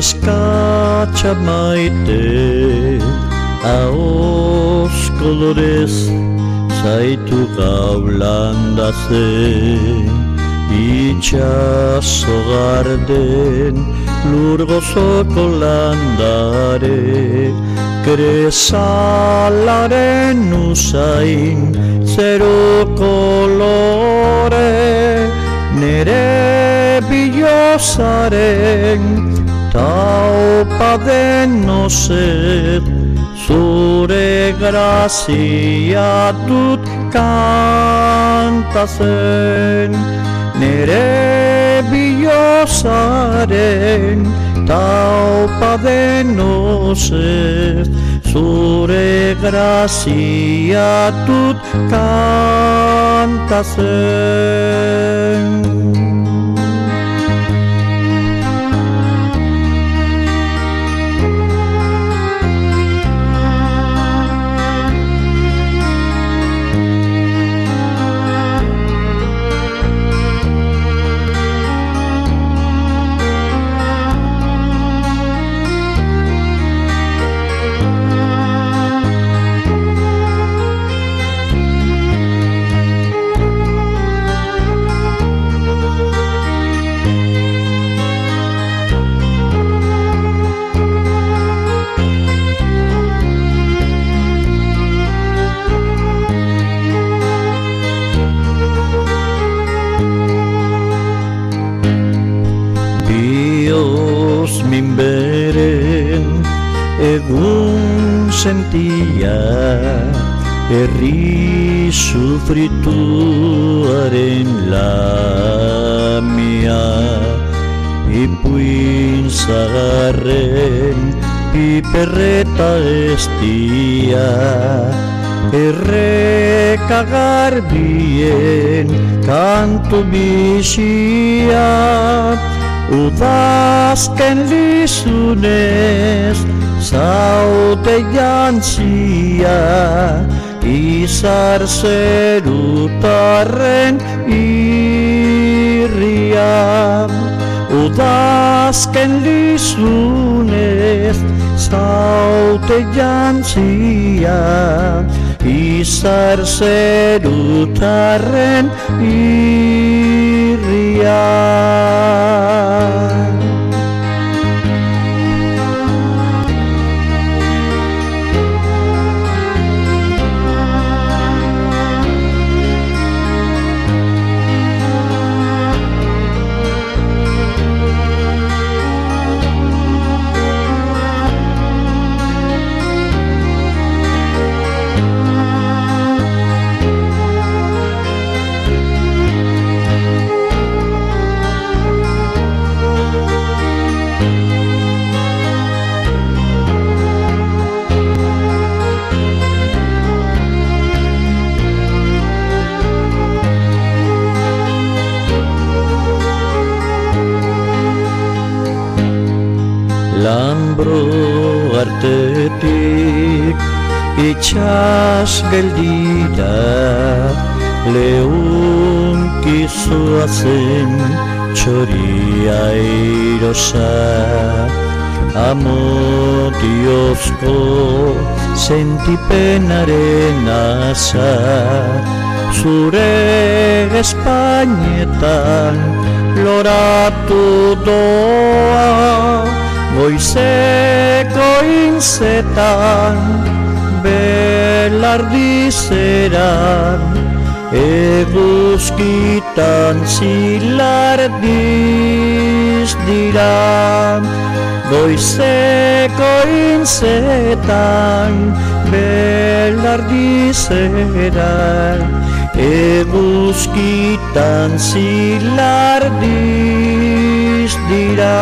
Neskacha maite, ahoz kolorez zaitu gaulandazen, itxaso garden lur gozoko landare, krezalaren usain zero kolore, nere bilozaren taupa den nozet, zure grazia dut kantazen. Nere bilozaren taupa den nozet, zure grazia dut kantazen. Minberen egun sentia, herri sufrituaren lamia, ipuin zagarren piperreta estia, erreka garbien kantu bizia, udazken lizunez zaude jantzia, izar zerutarren irria. Udazken lizunez zaude jantzia, izar zerutarren irria. Lambro artetik itxas geldira, leunkizoa zen txoria erosa, amodiozko sentipenaren asa, zure espainetan loratu doa, goizeko inzetan belardizeran, eguzkitan zilardiz dira. Goizeko intzetan belardizeran, eguzkitan zilardiz dira.